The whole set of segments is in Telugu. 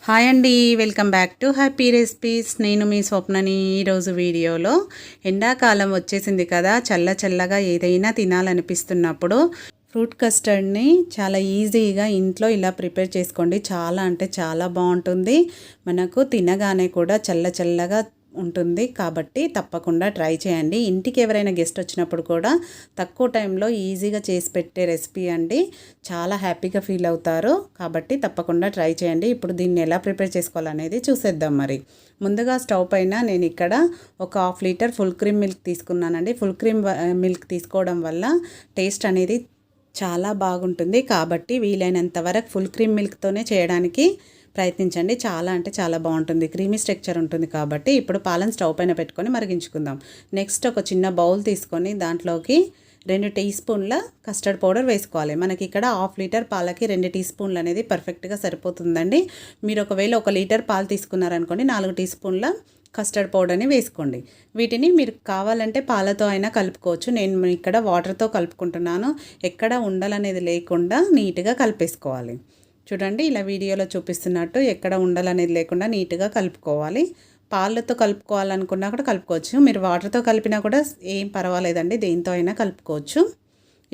హాయ్ అండి, welcome back to happy recipes. నేను మీ స్వప్నని. ఈరోజు వీడియోలో ఎండాకాలం వచ్చేసింది కదా, చల్లగా ఏదైనా తినాలనిపిస్తున్నప్పుడు ఫ్రూట్ కస్టర్డ్ని చాలా ఈజీగా ఇంట్లో ఇలా ప్రిపేర్ చేసుకోండి. చాలా అంటే చాలా బాగుంటుంది. మనకు తినగానే కూడా చల్లగా ఉంటుంది. కాబట్టి తప్పకుండా ట్రై చేయండి. ఇంటికి ఎవరైనా గెస్ట్ వచ్చినప్పుడు కూడా తక్కువ టైంలో ఈజీగా చేసి పెట్టే రెసిపీ అండి. చాలా హ్యాపీగా ఫీల్ అవుతారు. కాబట్టి తప్పకుండా ట్రై చేయండి. ఇప్పుడు దీన్ని ఎలా ప్రిపేర్ చేసుకోవాలనేది చూసేద్దాం. మరి ముందుగా స్టవ్ పైన నేను ఇక్కడ ఒక 1/2 లీటర్ ఫుల్ క్రీమ్ మిల్క్ తీసుకున్నానండి. ఫుల్ క్రీమ్ మిల్క్ తీసుకోవడం వల్ల టేస్ట్ అనేది చాలా బాగుంటుంది. కాబట్టి వీలైనంత వరకు ఫుల్ క్రీమ్ మిల్క్తోనే చేయడానికి ప్రయత్నించండి. చాలా అంటే చాలా బాగుంటుంది. క్రీమీ స్ట్రక్చర్ ఉంటుంది. కాబట్టి ఇప్పుడు పాలను స్టవ్ పైన పెట్టుకొని మరిగించుకుందాం. నెక్స్ట్ ఒక చిన్న బౌల్ తీసుకొని దాంట్లోకి 2 టీ స్పూన్ల కస్టర్డ్ పౌడర్ వేసుకోవాలి. మనకి ఇక్కడ 1/2 లీటర్ పాలకి 2 టీ స్పూన్లు అనేది పర్ఫెక్ట్గా సరిపోతుందండి. మీరు ఒకవేళ 1 లీటర్ పాలు తీసుకున్నారనుకోండి, 4 టీ స్పూన్ల కస్టర్డ్ పౌడర్ని వేసుకోండి. వీటిని మీరు కావాలంటే పాలతో అయినా కలుపుకోవచ్చు. నేను ఇక్కడ వాటర్తో కలుపుకుంటున్నాను. ఎక్కడ ఉండలనేది లేకుండా నీట్గా కలిపేసుకోవాలి. చూడండి, ఇలా వీడియోలో చూపిస్తున్నట్టు ఎక్కడ ఉండలనేది లేకుండా నీట్గా కలుపుకోవాలి. పాలతో కలుపుకోవాలనుకున్నా కూడా కలుపుకోవచ్చు. మీరు వాటర్తో కలిపినా కూడా ఏం పర్వాలేదండి, దేంతో అయినా కలుపుకోవచ్చు.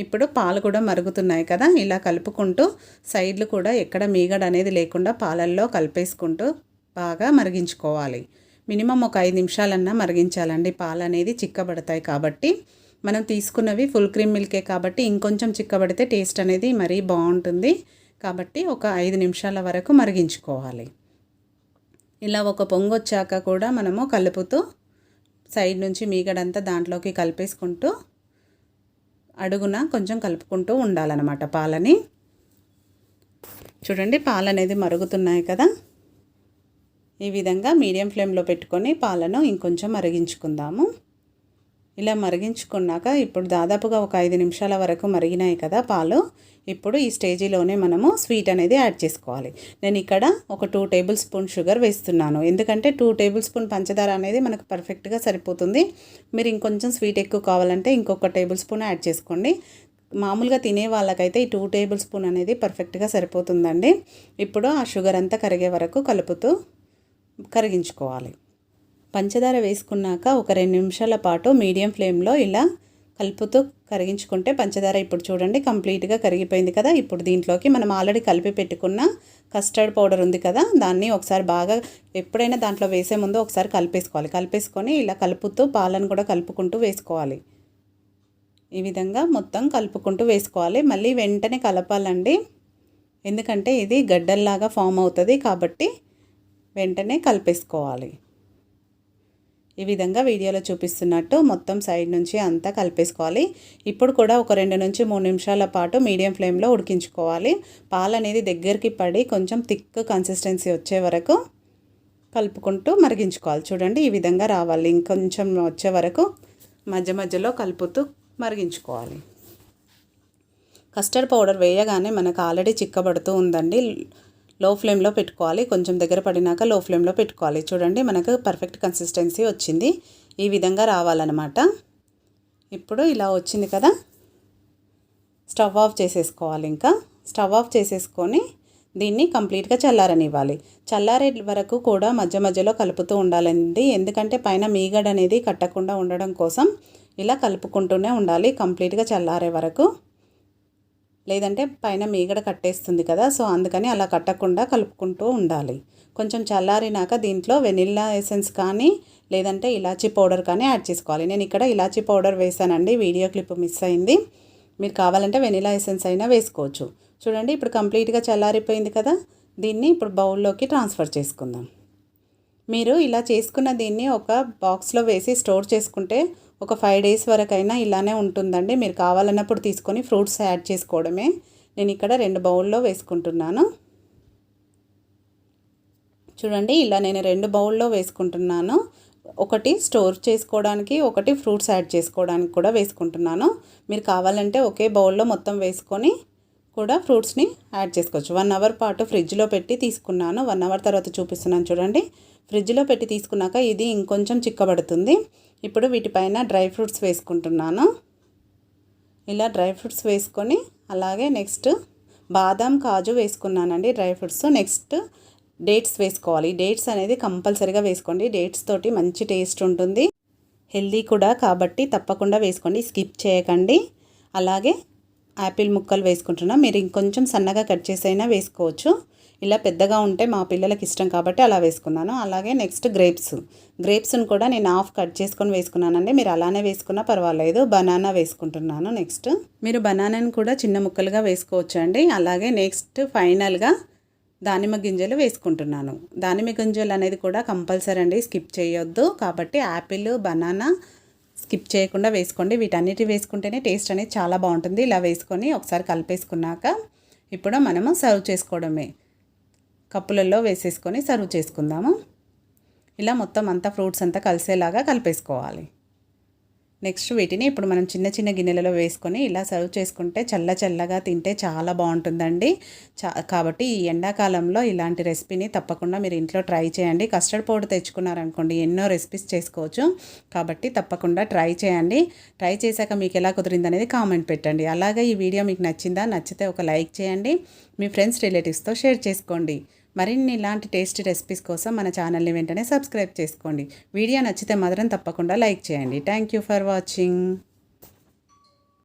ఇప్పుడు పాలు కూడా మరుగుతున్నాయి కదా, ఇలా కలుపుకుంటూ సైడ్లు కూడా ఎక్కడ మీగడ అనేది లేకుండా పాలల్లో కలిపేసుకుంటూ బాగా మరిగించుకోవాలి. మినిమం ఒక 5 నిమిషాలన్నా మరిగించాలండి. పాలు అనేది చిక్కబడతాయి. కాబట్టి మనం తీసుకున్నవి ఫుల్ క్రీమ్ మిల్కే కాబట్టి ఇంకొంచెం చిక్కబడితే టేస్ట్ అనేది మరీ బాగుంటుంది. కాబట్టి ఒక 5 నిమిషాల వరకు మరిగించుకోవాలి. ఇలా ఒక పొంగు వచ్చాక కూడా మనము కలుపుతూ సైడ్ నుంచి మీగడంతా దాంట్లోకి కలిపేసుకుంటూ అడుగున కొంచెం కలుపుకుంటూ ఉండాలన్నమాట పాలని. చూడండి, పాలు అనేది మరుగుతున్నాయి కదా. ఈ విధంగా మీడియం ఫ్లేమ్లో పెట్టుకొని పాలను ఇంకొంచెం మరిగించుకుందాము. ఇలా మరిగించుకున్నాక ఇప్పుడు దాదాపుగా ఒక 5 నిమిషాల వరకు మరిగినాయి కదా పాలు. ఇప్పుడు ఈ స్టేజీలోనే మనము స్వీట్ అనేది యాడ్ చేసుకోవాలి. నేను ఇక్కడ ఒక 2 టేబుల్ స్పూన్ షుగర్ వేస్తున్నాను. ఎందుకంటే 2 టేబుల్ స్పూన్ పంచదార అనేది మనకు పర్ఫెక్ట్గా సరిపోతుంది. మీరు ఇంకొంచెం స్వీట్ ఎక్కువ కావాలంటే ఇంకొక టేబుల్ స్పూన్ యాడ్ చేసుకోండి. మామూలుగా తినే వాళ్ళకైతే ఈ 2 టేబుల్ స్పూన్ అనేది పర్ఫెక్ట్గా సరిపోతుందండి. ఇప్పుడు ఆ షుగర్ అంతా కరిగే వరకు కలుపుతూ కరిగించుకోవాలి. పంచదార వేసుకున్నాక ఒక 2 నిమిషాల పాటు మీడియం ఫ్లేమ్లో ఇలా కలుపుతూ కరిగించుకుంటే పంచదార ఇప్పుడు చూడండి కంప్లీట్గా కరిగిపోయింది కదా. ఇప్పుడు దీంట్లోకి మనం ఆల్రెడీ కలిపి పెట్టుకున్న కస్టర్డ్ పౌడర్ ఉంది కదా, దాన్ని ఒకసారి బాగా ఎప్పుడైనా దాంట్లో వేసే ముందు ఒకసారి కలిపేసుకోవాలి. కలిపేసుకొని ఇలా కలుపుతూ పాలను కూడా కలుపుకుంటూ వేసుకోవాలి. ఈ విధంగా మొత్తం కలుపుకుంటూ వేసుకోవాలి. మళ్ళీ వెంటనే కలపాలండి, ఎందుకంటే ఇది గడ్డల్లాగా ఫామ్ అవుతుంది. కాబట్టి వెంటనే కలిపేసుకోవాలి. ఈ విధంగా వీడియోలో చూపిస్తున్నట్టు మొత్తం సైడ్ నుంచి అంతా కలిపేసుకోవాలి. ఇప్పుడు కూడా ఒక 2 నుంచి 3 నిమిషాల పాటు మీడియం ఫ్లేమ్లో ఉడికించుకోవాలి. పాలు అనేది దగ్గరికి పడి కొంచెం థిక్ కన్సిస్టెన్సీ వచ్చే వరకు కలుపుకుంటూ మరిగించుకోవాలి. చూడండి, ఈ విధంగా రావాలి. ఇంకొంచెం వచ్చే వరకు మధ్యలో కలుపుతూ మరిగించుకోవాలి. కస్టర్డ్ పౌడర్ వేయగానే మనకు ఆల్రెడీ చిక్కబడుతూ ఉందండి. లో ఫ్లేమ్లో పెట్టుకోవాలి. కొంచెం దగ్గర పడినాక లో ఫ్లేమ్లో పెట్టుకోవాలి. చూడండి, మనకు పర్ఫెక్ట్ కన్సిస్టెన్సీ వచ్చింది. ఈ విధంగా రావాలన్నమాట. ఇప్పుడు ఇలా వచ్చింది కదా, స్టవ్ ఆఫ్ చేసేసుకోవాలి. ఇంకా స్టవ్ ఆఫ్ చేసేసుకొని దీన్ని కంప్లీట్గా చల్లారనివ్వాలి. చల్లారే వరకు కూడా మధ్యలో కలుపుతూ ఉండాలండి. ఎందుకంటే పైన మీగడ అనేది కట్టకుండా ఉండడం కోసం ఇలా కలుపుకుంటూనే ఉండాలి కంప్లీట్గా చల్లారే వరకు. లేదంటే పైన మీగడ కట్టేస్తుంది కదా, సో అందుకని అలా కట్టకుండా కలుపుకుంటూ ఉండాలి. కొంచెం చల్లారినాక దీంట్లో వెనిల్లా ఎసెన్స్ కానీ లేదంటే ఇలాచీ పౌడర్ కానీ యాడ్ చేసుకోవాలి. నేను ఇక్కడ ఇలాచీ పౌడర్ వేసానండి, వీడియో క్లిప్ మిస్ అయింది. మీరు కావాలంటే వెనిల్లా ఎసెన్స్ అయినా వేసుకోవచ్చు. చూడండి, ఇప్పుడు కంప్లీట్గా చల్లారిపోయింది కదా. దీన్ని ఇప్పుడు బౌల్లోకి ట్రాన్స్ఫర్ చేసుకుందాం. మీరు ఇలా చేసుకున్న దీన్ని ఒక బాక్స్లో వేసి స్టోర్ చేసుకుంటే ఒక 5 డేస్ వరకైనా ఇలానే ఉంటుందండి. మీరు కావాలన్నప్పుడు తీసుకొని ఫ్రూట్స్ యాడ్ చేసుకోవడమే. నేను ఇక్కడ 2 బౌల్లో వేసుకుంటున్నాను. చూడండి, ఇలా నేను 2 బౌల్లో వేసుకుంటున్నాను. ఒకటి స్టోర్ చేసుకోవడానికి, ఒకటి ఫ్రూట్స్ యాడ్ చేసుకోవడానికి కూడా వేసుకుంటున్నాను. మీరు కావాలంటే ఒకే బౌల్లో మొత్తం వేసుకొని కూడా ఫ్రూట్స్ని యాడ్ చేసుకోవచ్చు. 1 అవర్ పాటు ఫ్రిడ్జ్లో పెట్టి తీసుకున్నాను. 1 అవర్ తర్వాత చూపిస్తున్నాను చూడండి. ఫ్రిడ్జ్లో పెట్టి తీసుకున్నాక ఇది ఇంకొంచెం చిక్కబడుతుంది. ఇప్పుడు వీటిపైన డ్రై ఫ్రూట్స్ వేసుకుంటున్నాను. ఇలా డ్రై ఫ్రూట్స్ వేసుకొని అలాగే నెక్స్ట్ బాదం కాజు వేసుకున్నానండి డ్రై ఫ్రూట్స్. నెక్స్ట్ డేట్స్ వేసుకోవాలి. డేట్స్ అనేది కంపల్సరీగా వేసుకోండి. డేట్స్ తోటి మంచి టేస్ట్ ఉంటుంది, హెల్దీ కూడా కాబట్టి తప్పకుండా వేసుకోండి, స్కిప్ చేయకండి. అలాగే యాపిల్ ముక్కలు వేసుకుంటున్నా, మీరు ఇంకొంచెం సన్నగా కట్ చేసైనా వేసుకోవచ్చు. ఇలా పెద్దగా ఉంటే మా పిల్లలకి ఇష్టం కాబట్టి అలా వేసుకున్నాను. అలాగే నెక్స్ట్ గ్రేప్స్ని కూడా నేను హాఫ్ కట్ చేసుకొని వేసుకున్నానండి. మీరు అలానే వేసుకున్నా పర్వాలేదు. బనానా వేసుకుంటున్నాను. నెక్స్ట్ మీరు బనానాని కూడా చిన్న ముక్కలుగా వేసుకోవచ్చు అండి. అలాగే నెక్స్ట్ ఫైనల్గా దానిమ్మ గింజలు వేసుకుంటున్నాను. దానిమ్మ గింజలు అనేది కూడా కంపల్సరీ అండి, స్కిప్ చేయొద్దు. కాబట్టి యాపిల్, బనానా స్కిప్ చేయకుండా వేసుకోండి. వీటన్నిటి వేసుకుంటేనే టేస్ట్ అనేది చాలా బాగుంటుంది. ఇలా వేసుకొని ఒకసారి కలిపేసుకున్నాక ఇప్పుడు మనము సర్వ్ చేసుకోవడమే. కప్పులలో వేసేసుకొని సర్వ్ చేసుకుందాము. ఇలా మొత్తం అంతా ఫ్రూట్స్ అంతా కలిసేలాగా కలిపేసుకోవాలి. నెక్స్ట్ వీటిని ఇప్పుడు మనం చిన్న చిన్న గిన్నెలలో వేసుకొని ఇలా సర్వ్ చేసుకుంటే చల్లగా తింటే చాలా బాగుంటుందండి. కాబట్టి ఈ ఎండాకాలంలో ఇలాంటి రెసిపీని తప్పకుండా మీరు ఇంట్లో ట్రై చేయండి. కస్టర్డ్ పౌడర్ తెచ్చుకున్నారనుకోండి ఎన్నో రెసిపీస్ చేసుకోవచ్చు. కాబట్టి తప్పకుండా ట్రై చేయండి. ట్రై చేశాక మీకు ఎలా కుదిరింది అనేది కామెంట్ పెట్టండి. అలాగే ఈ వీడియో మీకు నచ్చిందా? నచ్చితే ఒక లైక్ చేయండి. మీ ఫ్రెండ్స్, రిలేటివ్స్తో షేర్ చేసుకోండి. మరిన్ని ఇలాంటి టేస్టీ రెసిపీస్ కోసం మన ఛానల్ని వెంటనే సబ్స్క్రైబ్ చేసుకోండి. వీడియో నచ్చితే మాత్రం తప్పకుండా లైక్ చేయండి. Thank you for watching.